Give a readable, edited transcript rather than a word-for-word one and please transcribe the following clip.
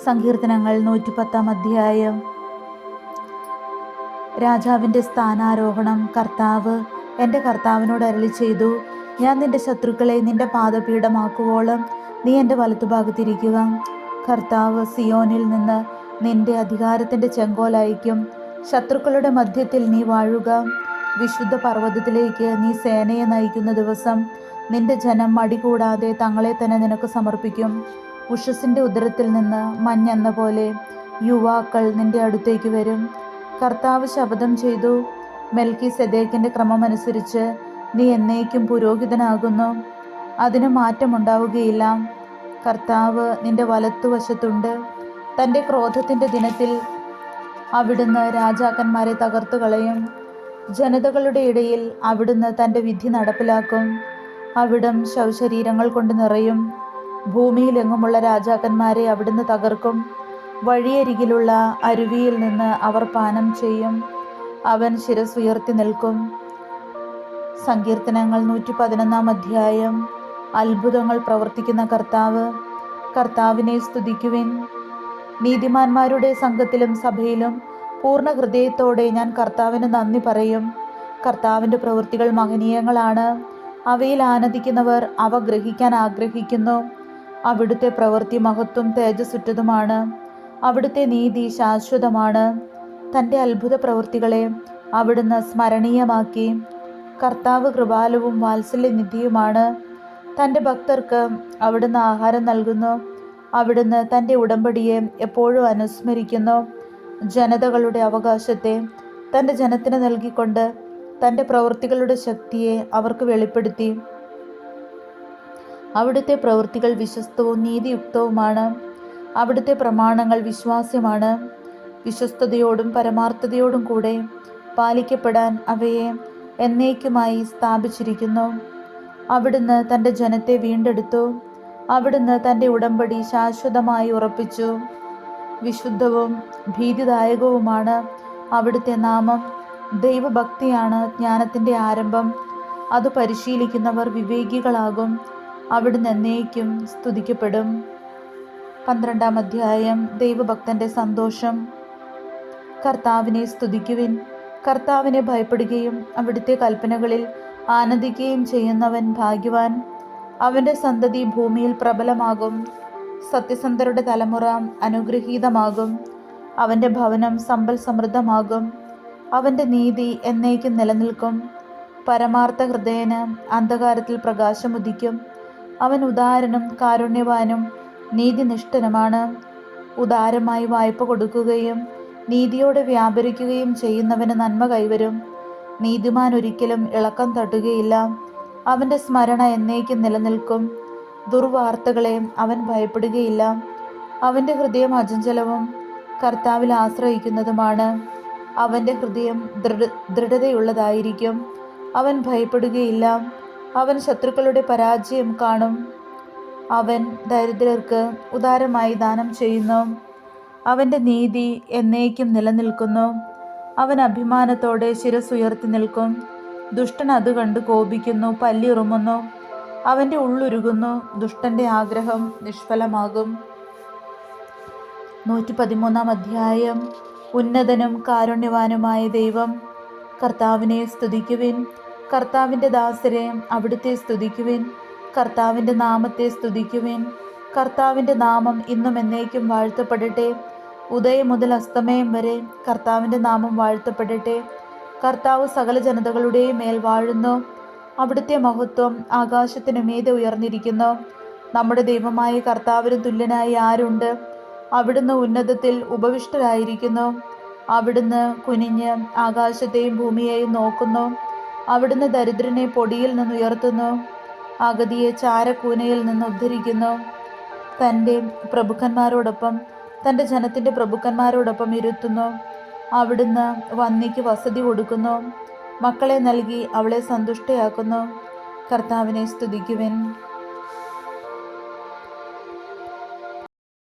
സങ്കീർത്തനങ്ങൾ 110 അധ്യായം. രാജാവിൻ്റെ സ്ഥാനാരോഹണം. കർത്താവ് എൻ്റെ കർത്താവിനോട് അരുളി ചെയ്തു, ഞാൻ നിന്റെ ശത്രുക്കളെ നിന്റെ പാദപീഠമാക്കുവോളം നീ എൻ്റെ വലത്തുഭാഗത്തിരിക്കുക. കർത്താവ് സിയോനിൽ നിന്ന് നിന്റെ അധികാരത്തിൻ്റെ ചെങ്കോൽ അയക്കും. ശത്രുക്കളുടെ മധ്യത്തിൽ നീ വാഴുക. വിശുദ്ധ പർവ്വതത്തിലേക്ക് നീ സേനയെ നയിക്കുന്ന ദിവസം നിന്റെ ജനം മടികൂടാതെ തങ്ങളെ തന്നെ നിനക്ക് സമർപ്പിക്കും. ഉഷസ്സിൻ്റെ ഉദരത്തിൽ നിന്ന് മഞ്ഞെന്ന പോലെ യുവാക്കൾ നിന്റെ അടുത്തേക്ക് വരും. കർത്താവ് ശപഥം ചെയ്തു, മെൽക്കിസെദേക്കിൻ്റെ ക്രമമനുസരിച്ച് നീ എന്നേക്കും പുരോഹിതനാകുന്നു, അതിന് മാറ്റമുണ്ടാവുകയില്ല. കർത്താവ് നിന്റെ വലത്തുവശത്തുണ്ട്. തൻ്റെ ക്രോധത്തിൻ്റെ ദിനത്തിൽ അവിടുന്ന് രാജാക്കന്മാരെ തകർത്തു കളയും. ജനതകളുടെ ഇടയിൽ അവിടുന്ന് തൻ്റെ വിധി നടപ്പിലാക്കും. അവിടം ശവശരീരങ്ങൾ കൊണ്ട് നിറയും. ഭൂമിയിലെങ്ങുമുള്ള രാജാക്കന്മാരെ അവിടുന്ന് തകർക്കും. വഴിയരികിലുള്ള അരുവിയിൽ നിന്ന് അവർ പാനം ചെയ്യും. അവൻ ശിരസ്സുയർത്തി നിൽക്കും. സങ്കീർത്തനങ്ങൾ 111 അധ്യായം. അത്ഭുതങ്ങൾ പ്രവർത്തിക്കുന്ന കർത്താവ്. കർത്താവിനെ സ്തുതിക്കുവിൻ. നീതിമാന്മാരുടെ സംഘത്തിലും സഭയിലും പൂർണ്ണ ഹൃദയത്തോടെ ഞാൻ കർത്താവിന് നന്ദി പറയും. കർത്താവിൻ്റെ പ്രവൃത്തികൾ മഹനീയങ്ങളാണ്. അവയിൽ ആനന്ദിക്കുന്നവർ അവ ഗ്രഹിക്കാൻ ആഗ്രഹിക്കുന്നു. അവിടുത്തെ പ്രവൃത്തി മഹത്വം തേജസ്സുറ്റതുമാണ്. അവിടുത്തെ നീതി ശാശ്വതമാണ്. തൻ്റെ അത്ഭുത പ്രവൃത്തികളെ അവിടുന്ന് സ്മരണീയമാക്കി. കർത്താവ് കൃപാലുവും വാത്സല്യനിധിയുമാണ്. തൻ്റെ ഭക്തർക്ക് അവിടുന്ന് ആഹാരം നൽകുന്നു. അവിടുന്ന് തൻ്റെ ഉടമ്പടിയെ എപ്പോഴും അനുസ്മരിക്കുന്നു. ജനതകളുടെ അവകാശത്തെ തൻ്റെ ജനത്തിന് നൽകിക്കൊണ്ട് തൻ്റെ പ്രവൃത്തികളുടെ ശക്തിയെ അവർക്ക് വെളിപ്പെടുത്തി. അവിടുത്തെ പ്രവൃത്തികൾ വിശ്വസ്തവും നീതിയുക്തവുമാണ്. അവിടുത്തെ പ്രമാണങ്ങൾ വിശ്വാസ്യമാണ്. വിശ്വസ്തയോടും പരമാർത്ഥതയോടും കൂടെ പാലിക്കപ്പെടാൻ അവയെ എന്നേക്കുമായി സ്ഥാപിച്ചിരിക്കുന്നു. അവിടുന്ന് തൻ്റെ ജനത്തെ വീണ്ടെടുത്തു. അവിടുന്ന് തൻ്റെ ഉടമ്പടി ശാശ്വതമായി ഉറപ്പിച്ചു. വിശുദ്ധവും ഭീതിദായകവുമാണ് അവിടുത്തെ നാമം. ദൈവഭക്തിയാണ് ജ്ഞാനത്തിൻ്റെ ആരംഭം. അത് പരിശീലിക്കുന്നവർ വിവേകികളാകും. അവിടുന്ന് എന്നേക്കും സ്തുതിക്കപ്പെടും. 12 അധ്യായം. ദൈവഭക്തൻ്റെ സന്തോഷം. കർത്താവിനെ സ്തുതിക്കുവിൻ. കർത്താവിനെ ഭയപ്പെടുകയും അവിടുത്തെ കൽപ്പനകളിൽ ആനന്ദിക്കുകയും ചെയ്യുന്നവൻ ഭാഗ്യവാൻ. അവൻ്റെ സന്തതി ഭൂമിയിൽ പ്രബലമാകും. സത്യസന്ധരുടെ തലമുറ അനുഗ്രഹീതമാകും. അവൻ്റെ ഭവനം സമ്പൽ സമൃദ്ധമാകും. അവൻ്റെ നീതി എന്നേക്കും നിലനിൽക്കും. പരമാർത്ഥ ഹൃദയന് അന്ധകാരത്തിൽ പ്രകാശമുദിക്കും. അവൻ ഉദാരനും കാരുണ്യവാനും നീതിനിഷ്ഠനുമാണ്. ഉദാരമായി വായ്പ കൊടുക്കുകയും നീതിയോടെ വ്യാപരിക്കുകയും ചെയ്യുന്നവന് നന്മ കൈവരും. നീതിമാൻ ഒരിക്കലും ഇളക്കം തട്ടുകയില്ല. അവൻ്റെ സ്മരണ എന്നേക്കും നിലനിൽക്കും. ദുർവാർത്തകളെ അവൻ ഭയപ്പെടുകയില്ല. അവൻ്റെ ഹൃദയം അചഞ്ചലവും കർത്താവിൽ ആശ്രയിക്കുന്നതുമാണ്. അവൻ്റെ ഹൃദയം ദൃഢതയുള്ളതായിരിക്കും. അവൻ ഭയപ്പെടുകയില്ല. അവൻ ശത്രുക്കളുടെ പരാജയം കാണും. അവൻ ദരിദ്രർക്ക് ഉദാരമായി ദാനം ചെയ്യുന്നു. അവൻ്റെ നീതി എന്നേക്കും നിലനിൽക്കുന്നു. അവൻ അഭിമാനത്തോടെ ശിരസ്സുയർത്തി നിൽക്കും. ദുഷ്ടൻ അത് കണ്ട് കോപിക്കുന്നു, പല്ലിറുമുന്നു. അവൻ്റെ ഉള്ളുരുകുന്നു. ദുഷ്ടൻ്റെ ആഗ്രഹം നിഷ്ഫലമാകും. 113 അധ്യായം. ഉന്നതനും കാരുണ്യവാനുമായ ദൈവം. കർത്താവിനെ സ്തുതിക്കുവിൻ. കർത്താവിൻ്റെ ദാസരെ അവിടുത്തെ സ്തുതിക്കുവിൻ. കർത്താവിൻ്റെ നാമത്തെ സ്തുതിക്കുവിൻ. കർത്താവിൻ്റെ നാമം ഇന്നും എന്നേക്കും വാഴ്ത്തപ്പെടട്ടെ. ഉദയം മുതൽ അസ്തമയം വരെ കർത്താവിൻ്റെ നാമം വാഴ്ത്തപ്പെടട്ടെ. കർത്താവ് സകല ജനതകളുടെയും മേൽ വാഴുന്നു. അവിടുത്തെ മഹത്വം ആകാശത്തിനുമീതെ ഉയർന്നിരിക്കുന്നു. നമ്മുടെ ദൈവമായ കർത്താവിന് തുല്യനായി ആരുണ്ട്? അവിടുന്ന് ഉന്നതത്തിൽ ഉപവിഷ്ടരായിരിക്കുന്നു. അവിടുന്ന് കുനിഞ്ഞ് ആകാശത്തെയും ഭൂമിയെയും നോക്കുന്നു. അവിടുന്ന് ദരിദ്രനെ പൊടിയിൽ നിന്ന് ഉയർത്തുന്നു. അഗതിയെ ചാരക്കൂനയിൽ നിന്ന് ഉദ്ധരിക്കുന്നു. തൻ്റെ പ്രഭുക്കന്മാരോടൊപ്പം തൻ്റെ ജനത്തിൻ്റെ പ്രഭുക്കന്മാരോടൊപ്പം ഇരുത്തുന്നു. അവിടുന്ന് വന്യയ്ക്ക് വസതി കൊടുക്കുന്നു. മക്കളെ നൽകി അവളെ സന്തുഷ്ടയാക്കുന്നു. കർത്താവിനെ സ്തുതിക്കുവിൻ.